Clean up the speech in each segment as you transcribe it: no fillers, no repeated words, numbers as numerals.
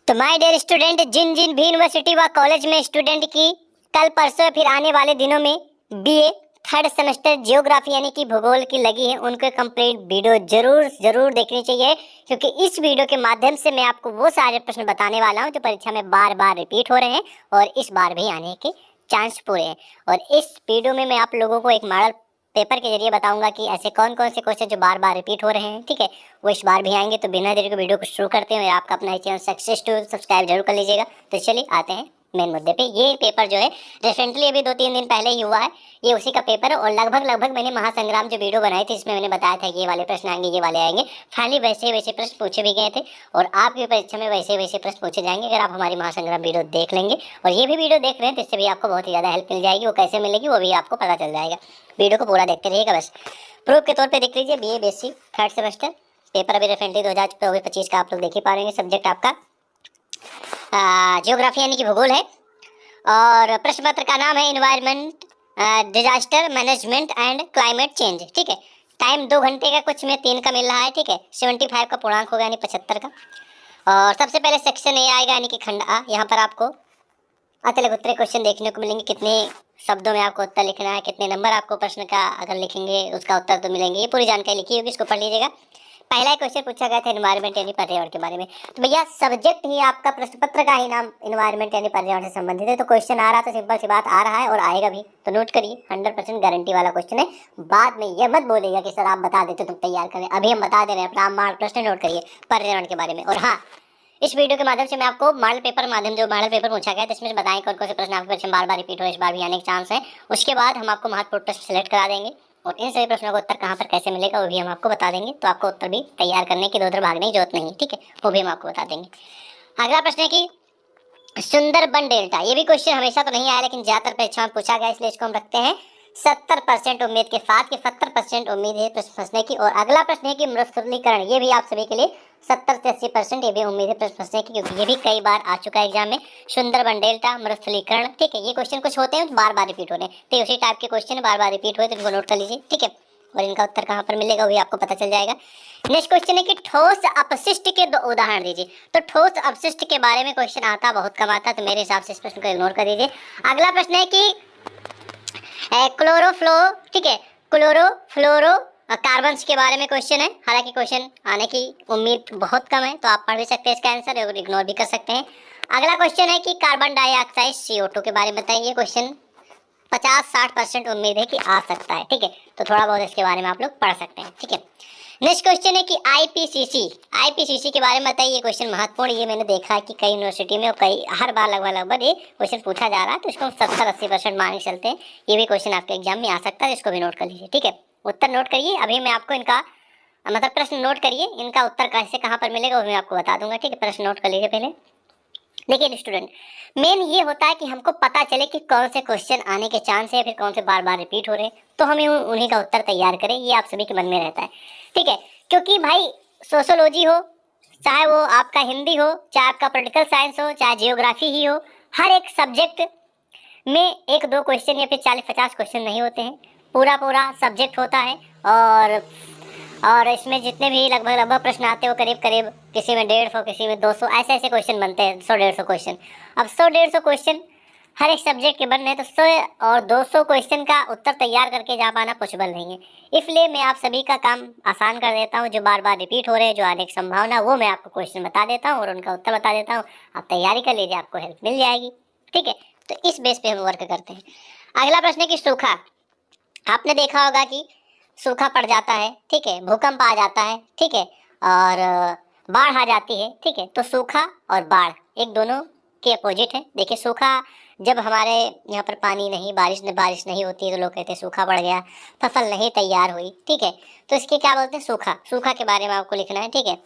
तो my dear student, जिन जिन भी university व कॉलेज में स्टूडेंट की कल परसों फिर आने वाले दिनों में बीए थर्ड सेमेस्टर जियोग्राफी यानी कि भूगोल की लगी है, उनको कंप्लीट वीडियो जरूर जरूर देखनी चाहिए, क्योंकि इस वीडियो के माध्यम से मैं आपको वो सारे प्रश्न बताने वाला हूं जो परीक्षा में बार बार रिपीट हो रहे हैं और इस बार भी आने के चांस पूरे हैं। और इस वीडियो में मैं आप लोगों को एक मॉडल पेपर के जरिए बताऊंगा कि ऐसे कौन कौन से क्वेश्चन जो बार बार रिपीट हो रहे हैं, ठीक है, वो इस बार भी आएंगे। तो बिना देरी के वीडियो को शुरू करते हैं और आपका अपना चैनल सक्सेस टू सब्सक्राइब जरूर कर लीजिएगा। तो चलिए आते हैं मेन मुद्दे पे। ये पेपर जो है रिसेंटली अभी 2-3 दिन पहले ही हुआ है, ये उसी का पेपर है। और लगभग मैंने महासंग्राम जो वीडियो बनाई थी इसमें मैंने बताया था कि ये वाले प्रश्न आएंगे, ये वाले आएंगे। फाइनली वैसे प्रश्न पूछे भी गए थे और आपकी परीक्षा में वैसे प्रश्न पूछे जाएंगे अगर आप हमारी महासंग्राम वीडियो देख लेंगे। और ये भी वीडियो देख रहे हैं तो इससे भी आपको बहुत ही ज़्यादा हेल्प मिल जाएगी। वो कैसे मिलेगी वो भी आपको पता चल जाएगा। वीडियो को पूरा देखते रहिएगा। बस प्रूफ के तौर पे देख लीजिए, BA basic third semester paper अभी रिसेंटली 2024-25 का आप लोग देख ही पा रहे हैं। सब्जेक्ट आपका जियोग्राफी यानी कि भूगोल है और प्रश्न पत्र का नाम है environment disaster management and climate change. ठीक है, टाइम 2 घंटे का, कुछ में 3 का मिल रहा है। ठीक है, 75 का पूर्णांक होगा यानी 75 का। और सबसे पहले सेक्शन ए आएगा यानी कि खंड आ। यहाँ पर आपको अतले गुत्रे क्वेश्चन देखने को मिलेंगे। कितने शब्दों में आपको उत्तर लिखना है, कितने नंबर आपको प्रश्न का अगर लिखेंगे उसका उत्तर तो मिलेंगे। ये पूरी जानकारी लिखी होगी, इसको पढ़ लीजिएगा। पहला क्वेश्चन पूछा गया था एनवायरनमेंट यानी पर्यावरण के बारे में। तो भैया सब्जेक्ट ही आपका प्रश्न पत्र का ही नाम एनवायरनमेंट यानी पर्यावरण से संबंधित है, तो क्वेश्चन आ रहा तो सिंपल सी बात आ रहा है और आएगा भी। तो नोट करिए, 100% गारंटी वाला क्वेश्चन है। बाद में ये मत बोलेगा कि सर आप बता देते तुम तैयार करें, अभी हम बता दे रहे हैं। अपना प्रश्न नोट करिए पर्यावरण के बारे में। और हाँ, इस वीडियो के माध्यम से मैं आपको मॉडल पेपर माध्यम जो मॉडल पेपर पूछा गया है इसमें बताएं कौन कौन से प्रश्न आपके परीक्षा में बार बार रिपीट हो, इस बार भी आने के चांस है। उसके बाद हम आपको महत्वपूर्ण प्रश्न सेलेक्ट करा देंगे और इन सभी प्रश्नों का उत्तर कहाँ पर कैसे मिलेगा वो भी हम आपको बता देंगे। तो आपको उत्तर भी तैयार करने की इधर भागने की जरूरत नहीं, ठीक है, वो भी हम आपको बता देंगे। अगला प्रश्न है कि सुंदरबन डेल्टा। ये भी क्वेश्चन हमेशा तो नहीं आया लेकिन ज्यादातर परीक्षा में पूछा गया, इसलिए इसको हम रखते हैं 70% उम्मीद के साथ कि 70% उम्मीद है प्रश्न फंसने की। और अगला प्रश्न है कि मरुस्थलीकरण। ये भी आप सभी के लिए 70 से 80% ये भी उम्मीद है प्रश्न फंसने की, क्योंकि ये भी कई बार आ चुका है एग्जाम में। सुंदरबन डेल्टा, मरुस्थलीकरण, ठीक है, ये क्वेश्चन कुछ होते हैं बार बार रिपीट हो रहे हैं, तो उसी टाइप के क्वेश्चन बार बार रिपीट हुए तो इनको नोट कर लीजिए, ठीक है। और इनका उत्तर कहाँ पर मिलेगा वो भी आपको पता चल जाएगा। नेक्स्ट क्वेश्चन है कि ठोस अपशिष्ट के 2 उदाहरण दीजिए। तो ठोस अपशिष्ट के बारे में क्वेश्चन आता बहुत कम आता, तो मेरे हिसाब से इस प्रश्न को इग्नोर कर दीजिए। अगला प्रश्न है कि क्लोरोफ्लो, ठीक है, क्लोरोफ्लोरो कार्बन के बारे में क्वेश्चन है। हालांकि क्वेश्चन आने की उम्मीद बहुत कम है, तो आप पढ़ भी सकते हैं इसका आंसर और इग्नोर भी कर सकते हैं। अगला क्वेश्चन है कि कार्बन डाइऑक्साइड CO2 के बारे में बताइए। क्वेश्चन 50-60% उम्मीद है कि आ सकता है, ठीक है, तो थोड़ा बहुत इसके बारे में आप लोग पढ़ सकते हैं, ठीक है। नेक्स्ट क्वेश्चन है कि आईपीसीसी के बारे में बताइए। क्वेश्चन महत्वपूर्ण, ये मैंने देखा है कि कई यूनिवर्सिटी में और कई हर बार लगभग ये क्वेश्चन पूछा जा रहा है, तो इसको 70-80% मान के चलते हैं। ये भी क्वेश्चन आपके एग्जाम में आ सकता है, इसको भी नोट कर लीजिए, ठीक है। उत्तर नोट करिए, अभी मैं आपको इनका मतलब प्रश्न नोट करिए, इनका उत्तर कैसे कहाँ पर मिलेगा वो मैं आपको बता दूंगा, ठीक है। प्रश्न नोट कर लीजिए पहले। देखिए स्टूडेंट, मेन ये होता है कि हमको पता चले कि कौन से क्वेश्चन आने के चांस है, फिर कौन से बार बार रिपीट हो रहे हैं, तो हमें उन्हीं का उत्तर तैयार करें, ये आप सभी के मन में रहता है, ठीक है। क्योंकि भाई सोशोलॉजी हो, चाहे वो आपका हिंदी हो, चाहे आपका पॉलिटिकल साइंस हो, चाहे जियोग्राफी ही हो, हर एक सब्जेक्ट में 1-2 क्वेश्चन या फिर 40-50 क्वेश्चन नहीं होते हैं, पूरा सब्जेक्ट होता है। और इसमें जितने भी लगभग प्रश्न आते हैं वो करीब किसी में 150, किसी में 200, ऐसे क्वेश्चन बनते हैं, 100-150 क्वेश्चन। अब 100-150 क्वेश्चन हर एक सब्जेक्ट के बनने, तो 100 और 200 क्वेश्चन का उत्तर तैयार करके जा पाना पॉसिबल नहीं है। इसलिए मैं आप सभी का काम आसान कर देता हूँ, जो बार बार रिपीट हो रहे हैं, जो आने की संभावना, वो मैं आपको क्वेश्चन बता देता हूँ और उनका उत्तर बता देता हूँ। आप तैयारी कर लीजिए, आपको हेल्प मिल जाएगी, ठीक है। तो इस बेस पे हम वर्क करते हैं। अगला प्रश्न है कि सूखा। आपने देखा होगा कि सूखा पड़ जाता है, ठीक है, भूकंप आ जाता है, ठीक है, और बाढ़ आ जाती है, ठीक है। तो सूखा और बाढ़ एक दोनों के अपोजिट है। देखिए सूखा, जब हमारे यहाँ पर पानी नहीं, बारिश नहीं होती है तो लोग कहते हैं सूखा पड़ गया, फसल नहीं तैयार हुई, ठीक है, तो इसके क्या बोलते हैं, सूखा के बारे में आपको लिखना है, ठीक है।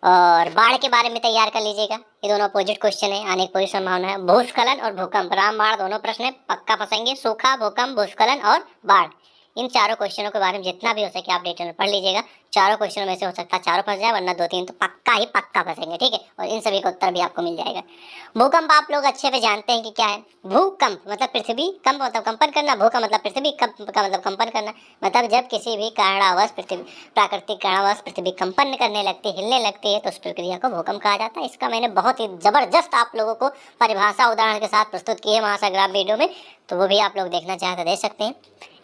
और बाढ़ के बारे में तैयार कर लीजिएगा, ये दोनों अपोजिट क्वेश्चन है, आने की पूरी संभावना है। भूस्खलन और भूकंप, रामबाण दोनों प्रश्न है, पक्का फंसेंगे। सूखा, भूकंप, भूस्खलन और बाढ़, इन चारों क्वेश्चनों के बारे में जितना भी हो सके आप डिटेल में पढ़ लीजिएगा, चारों क्वेश्चन में से हो सकता है चारों फंस जाए, वरना 2-3 तो पक्का ही पक्का फंसेंगे, ठीक है। और इन सभी का उत्तर भी आपको मिल जाएगा। भूकंप आप लोग अच्छे से जानते हैं कि क्या है। भूकंप मतलब पृथ्वी, कंप मतलब कंपन करना, भू का मतलब पृथ्वी, कंप का मतलब कंपन करना। मतलब जब किसी भी कारणवश पृथ्वी, प्राकृतिक कारणवश पृथ्वी कंपन करने लगती है, हिलने लगती है, तो उस प्रक्रिया को भूकंप कहा जाता है। इसका मैंने बहुत ही जबरदस्त आप लोगों को परिभाषा उदाहरण के साथ प्रस्तुत की है महासंग्राम वीडियो में, तो वो भी आप लोग देखना चाहे तो देख सकते हैं।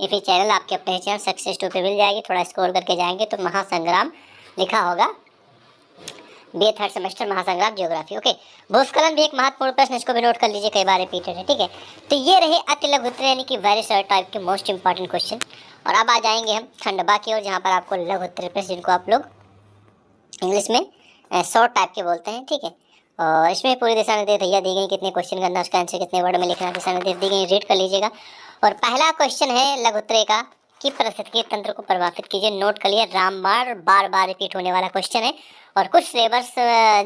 ये फिर चैनल आपके अपने चैनल सक्सेस2 पे मिल जाएगी। थोड़ा स्क्रॉल करके जाएंगे तो महासंग्राम लिखा होगा, बी ए 3rd सेमेस्टर महासंग्राम ज्योग्राफी। ओके, भूस्खलन भी एक महत्वपूर्ण प्रश्न, इसको भी नोट कर लीजिए, कई बार रिपीटेड है, ठीक है। तो ये रहे अति लघु उत्तर यानी कि वेरी शॉर्ट टाइप के मोस्ट इंपॉर्टेंट क्वेश्चन। और अब आ जाएंगे हम खंडवा की ओर, जहाँ पर आपको लघु उत्तर प्रश्न, जिनको आप लोग इंग्लिश में शॉर्ट टाइप के बोलते हैं, ठीक है। और इसमें पूरी दिशा निर्देश भैया दी गई, कितने क्वेश्चन करना, उसका आंसर कितने वर्ड में लिखना, दिशा निर्देश दी गई, रीड कर लीजिएगा। और पहला क्वेश्चन है लघु उत्तरे का कि पारिस्थितिकी तंत्र को प्रभावित कीजिए। नोट कर लिए, रामबाण बार बार रिपीट होने वाला क्वेश्चन है। और कुछ सिलेबस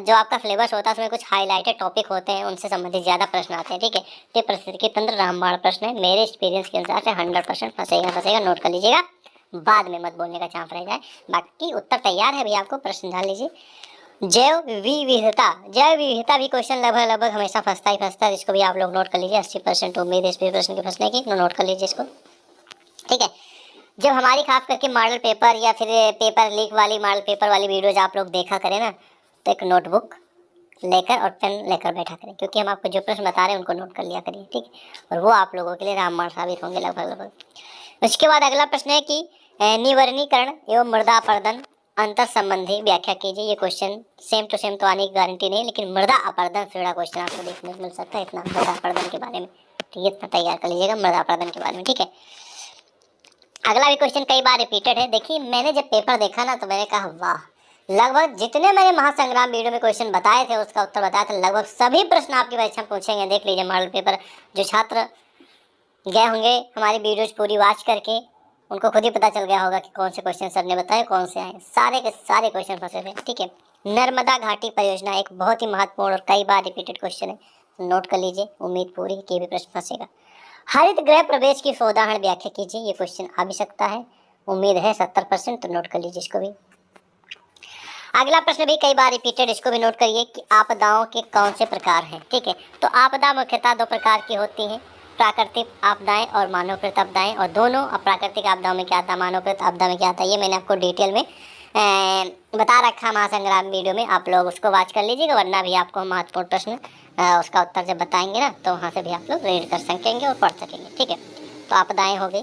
जो आपका सिलेबस होता है उसमें कुछ हाईलाइटेड टॉपिक होते हैं, उनसे संबंधित ज़्यादा प्रश्न आते हैं, ठीक है। तो पारिस्थितिकी तंत्र रामबाण प्रश्न है, मेरे एक्सपीरियंस के अनुसार से 100% फंसेगा, नोट कर लीजिएगा, बाद में मत बोलने का चांस रह जाए। बाकी उत्तर तैयार है भैया, आपको प्रश्न डाल लीजिए। जैव विविधता भी क्वेश्चन लगभग हमेशा फंसता है, जिसको भी आप लोग नोट कर लीजिए। 80% उम्मीद है इस प्रश्न के फंसने की, नोट कर लीजिए इसको, ठीक है। जब हमारी खास करके मॉडल पेपर या फिर पेपर लीक वाली मॉडल पेपर वाली वीडियोज आप लोग देखा करें ना, तो एक नोटबुक लेकर और पेन लेकर बैठा करें, क्योंकि हम आपको जो प्रश्न बता रहे हैं उनको नोट कर लिया करिए, ठीक है। और वो आप लोगों के लिए रामबाण साबित होंगे लगभग। उसके बाद अगला प्रश्न है कि निवर्णीकरण एवं मृदा अपरदन अंतर संबंधी व्याख्या कीजिए। ये क्वेश्चन सेम टू सेम तो आने की गारंटी नहीं, लेकिन मृदा अपरदन से जुड़ा क्वेश्चन आपको देखने को मिल सकता है, इतना मृदा अपरदन के बारे में, ठीक है, इतना तैयार कर लीजिएगा मृदा अपरदन के बारे में, ठीक है। अगला भी क्वेश्चन कई बार रिपीटेड है। देखिए, मैंने जब पेपर देखा ना तो मैंने कहा वाह, लगभग जितने मैंने महासंग्राम वीडियो में क्वेश्चन बताए थे, उसका उत्तर बताया था, लगभग सभी प्रश्न आपकी परीक्षा में पूछेंगे। देख लीजिए मॉडल पेपर, जो छात्र गए होंगे हमारी वीडियोज पूरी वॉच करके, उनको खुद ही पता चल गया होगा कि कौन से क्वेश्चन सर ने बताए, कौन से आए। सारे के सारे क्वेश्चन फंसे थे, ठीक है। नर्मदा घाटी परियोजना एक बहुत ही महत्वपूर्ण और कई बार रिपीटेड क्वेश्चन है, नोट कर लीजिए, उम्मीद पूरी है कि भी प्रश्न फंसेगा। हरित गृह प्रवेश की उदाहरण व्याख्या कीजिए। ये क्वेश्चन आ भी सकता है, उम्मीद है 70%, तो नोट कर लीजिए इसको भी। अगला प्रश्न भी कई बार रिपीटेड, इसको भी नोट करिए कि आपदाओं के कौन से प्रकार हैं, ठीक है। तो आपदा मुख्यतः 2 प्रकार की होती हैं, प्राकृतिक आपदाएं और मानवकृत आपदाएं। और दोनों, प्राकृतिक आपदाओं में क्या आता है, मानवकृत आपदा में क्या आता है, ये मैंने आपको डिटेल में बता रखा महासंग्राम वीडियो में, आप लोग उसको वॉच कर लीजिएगा। वरना भी आपको महत्वपूर्ण प्रश्न उसका उत्तर जब बताएंगे ना, तो वहाँ से भी आप लोग रीड कर सकेंगे और पढ़ सकेंगे, ठीक है। तो आपदाएं हो गई।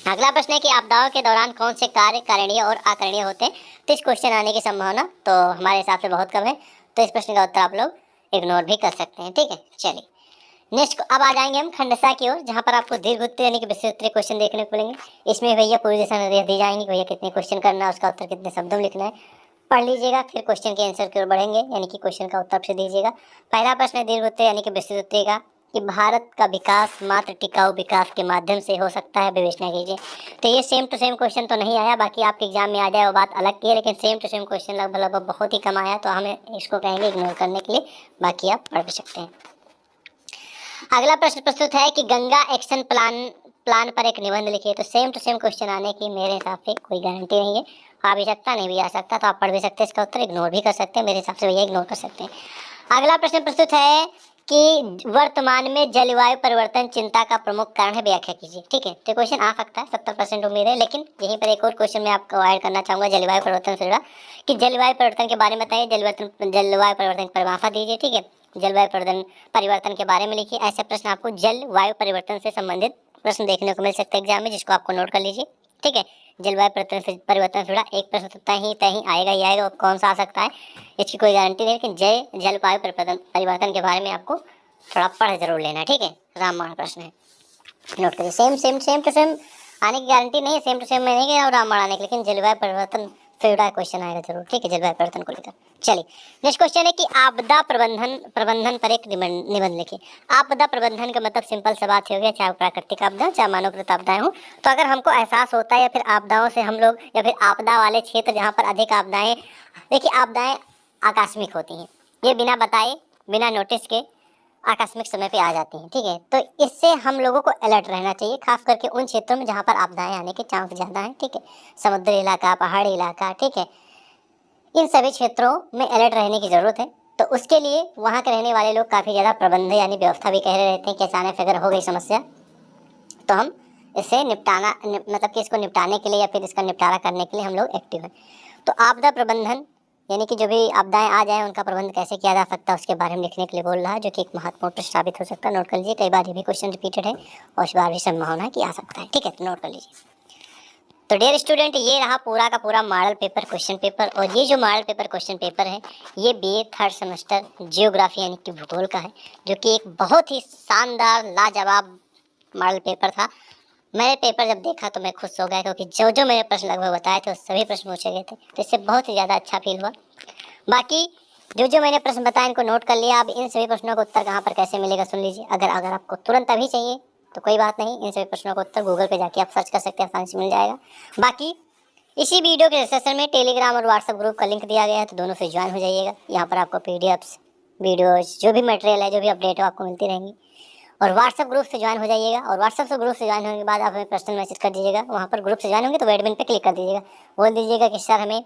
अगला प्रश्न है कि आपदाओं के दौरान कौन से कार्य करणीय और अकरणीय होते हैं। तो इस क्वेश्चन आने की संभावना तो हमारे हिसाब से बहुत कम है, तो इस प्रश्न का उत्तर आप लोग इग्नोर भी कर सकते हैं, ठीक है। चलिए नेक्स्ट अब आ जाएंगे हम खंडसा की ओर, जहाँ पर आपको दीर्घ उत्तर यानी कि विस्तृत उत्तरीय क्वेश्चन देखने को मिलेंगे। इसमें भैया पूरी दिशा निर्देश दी जाएंगी, भैया कितने क्वेश्चन करना है, उसका उत्तर कितने शब्दों में लिखना है, पढ़ लीजिएगा। फिर क्वेश्चन के आंसर की ओर बढ़ेंगे, यानी कि क्वेश्चन का उत्तर से दीजिएगा। पहला प्रश्न है दीर्घ उत्तरीय यानी कि विस्तृत उत्तरीय का, कि भारत का विकास मात्र टिकाऊ विकास के माध्यम से हो सकता है, विवेचना कीजिए। तो ये सेम टू सेम क्वेश्चन तो नहीं आया, बाकी आपके एग्जाम में आ जाए वो बात अलग की है, लेकिन सेम टू सेम क्वेश्चन लगभग बहुत ही कम आया, तो हमें इसको कहेंगे इग्नोर करने के लिए, बाकी आप पढ़ भी सकते हैं। अगला प्रश्न प्रस्तुत है कि गंगा एक्शन प्लान पर एक निबंध लिखिए। तो सेम टू सेम क्वेश्चन आने की मेरे हिसाब से कोई गारंटी नहीं है, आ भी सकता नहीं भी आ सकता, तो आप पढ़ भी सकते हैं, इसका उत्तर इग्नोर भी कर सकते हैं, मेरे हिसाब से भैया इग्नोर कर सकते हैं। अगला प्रश्न प्रस्तुत है कि वर्तमान में जलवायु परिवर्तन चिंता का प्रमुख कारण है, व्याख्या कीजिए, ठीक है। तो क्वेश्चन आ सकता है, 70% उम्मीद है, लेकिन यहीं पर एक और क्वेश्चन मैं आपको ऐड करना चाहूँगा जलवायु परिवर्तन से जुड़ा, कि जलवायु परिवर्तन के बारे में बताइए, जलवायु परिवर्तन की परिभाषा दीजिए, ठीक है। जलवायु परिवर्तन के बारे में लिखिए। ऐसे प्रश्न आपको जलवायु परिवर्तन से संबंधित प्रश्न देखने को मिल सकते हैं एग्जाम में, जिसको आपको नोट कर लीजिए, ठीक है। जलवायु परिवर्तन से जुड़ा एक प्रश्न तो तय आएगा ही आएगा, कौन सा आ सकता है इसकी कोई गारंटी नहीं, लेकिन जलवायु परिवर्तन के बारे में आपको थोड़ा पढ़ जरूर लेना, ठीक है। रामबाण प्रश्न है, नोट करिए। सेम टू सेम आने की गारंटी नहीं है, सेम टू सेम मैं नहीं कह रहा हूँ रामबाण आने की, लेकिन जलवायु परिवर्तन से जुड़ा क्वेश्चन आएगा जरूर, ठीक है, जलवायु परिवर्तन को लेकर। चलिए नेक्स्ट क्वेश्चन है कि आपदा प्रबंधन पर एक निबंध लिखिए। आपदा प्रबंधन का मतलब सिंपल सा बात हो गया, चाहे प्राकृतिक आपदा चाहे मानवकृत आपदाएं हो, तो अगर हमको एहसास होता है या फिर आपदाओं से हम लोग, या फिर आपदा वाले क्षेत्र जहाँ पर अधिक आपदाएं, देखिए आपदाएं आकस्मिक होती हैं, ये बिना बताए बिना नोटिस के आकस्मिक समय पे आ जाती हैं, ठीक है। तो इससे हम लोगों को अलर्ट रहना चाहिए, खास करके उन क्षेत्रों में जहाँ पर आपदाएं आने के चांस ज़्यादा हैं, ठीक है। समुद्री इलाका, पहाड़ी इलाका, ठीक है, इन सभी क्षेत्रों में अलर्ट रहने की ज़रूरत है। तो उसके लिए वहाँ के रहने वाले लोग काफ़ी ज़्यादा प्रबंध यानी व्यवस्था भी कह रहे रहते हैं कि अचानक अगर हो गई समस्या तो हम इसे मतलब कि इसको निपटाने के लिए या फिर इसका निपटारा करने के लिए हम लोग एक्टिव हैं। तो आपदा प्रबंधन यानी कि जो भी आपदाएं आ जाए उनका प्रबंध कैसे किया जा सकता है उसके बारे में लिखने के लिए बोल रहा है, जो कि एक महत्वपूर्ण प्रश्न साबित हो सकता है। नोट कर लीजिए, कई बार ये भी क्वेश्चन रिपीटेड है और इस बार भी संभावना है कि आ सकता है, ठीक है। तो नोट कर लीजिए। तो डियर स्टूडेंट, ये रहा पूरा का पूरा मॉडल पेपर क्वेश्चन पेपर। और ये जो मॉडल पेपर क्वेश्चन पेपर है ये बीए थर्ड सेमेस्टर जियोग्राफी यानी कि भूगोल का है, जो कि एक बहुत ही शानदार लाजवाब मॉडल पेपर था। मैंने पेपर जब देखा तो मैं खुश हो गया, क्योंकि जो जो मैंने प्रश्न लगभग बताए थे उस सभी प्रश्न पूछे गए थे, तो इससे बहुत ही ज़्यादा अच्छा फील हुआ। बाकी जो जो मैंने प्रश्न बताए इनको नोट कर लिया। अब इन सभी प्रश्नों का उत्तर कहाँ पर कैसे मिलेगा सुन लीजिए। अगर आपको तुरंत अभी चाहिए तो कोई बात नहीं, इन सभी प्रश्नों का उत्तर गूगल पे जाके आप सर्च कर सकते हैं, आसानी से मिल जाएगा। बाकी इसी वीडियो के डिस्क्रिप्शन में टेलीग्राम और व्हाट्सएप ग्रुप का लिंक दिया गया है, तो दोनों से ज्वाइन हो जाइएगा। यहाँ पर आपको पीडीएफ्स, वीडियोज, जो भी मटेरियल है, जो भी अपडेट हो आपको मिलती रहेंगी। और व्हाट्सएप ग्रुप से ज्वाइन हो जाइएगा। और व्हाट्सएप से ग्रुप से ज्वाइन होने के बाद आप हमें पर्सनल मैसेज कर दीजिएगा। वहाँ पर ग्रुप से ज्वाइन होंगे तो एडमिन पे क्लिक कर दीजिएगा, बोल दीजिएगा कि सर हमें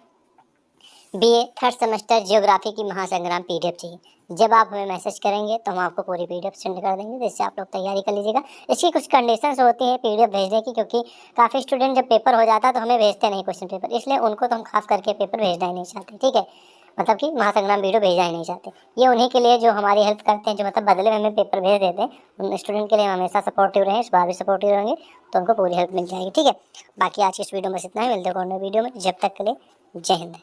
बीए थर्ड सेमेस्टर जियोग्राफी की महासंग्राम पीडीएफ चाहिए। जब आप हमें मैसेज करेंगे तो हम आपको पूरी पीडीएफ सेंड कर देंगे, जिससे आप लोग तैयारी कर लीजिएगा। इसकी कुछ कंडीशंस होती हैं पीडीएफ भेजने की, क्योंकि काफ़ी स्टूडेंट जब पेपर हो जाता है तो हमें भेजते नहीं क्वेश्चन पेपर, इसलिए उनको तो हम खास करके पेपर भेजना ही नहीं चाहते, ठीक है। मतलब कि महासंग्राम वीडियो भेजना ही नहीं चाहते। ये उन्हीं के लिए जो हमारी हेल्प करते हैं, जो मतलब बदले में हमें पेपर भेज देते हैं, उन स्टूडेंट के लिए हम हमेशा सपोर्टिव रहें, इस बार भी सपोर्टिव रहेंगे तो उनको पूरी हेल्प मिल जाएगी, ठीक है। बाकी आज की इस वीडियो में बस इतना ही, मिलते हैं और नए वीडियो में। जब तक के लिए जय हिंद।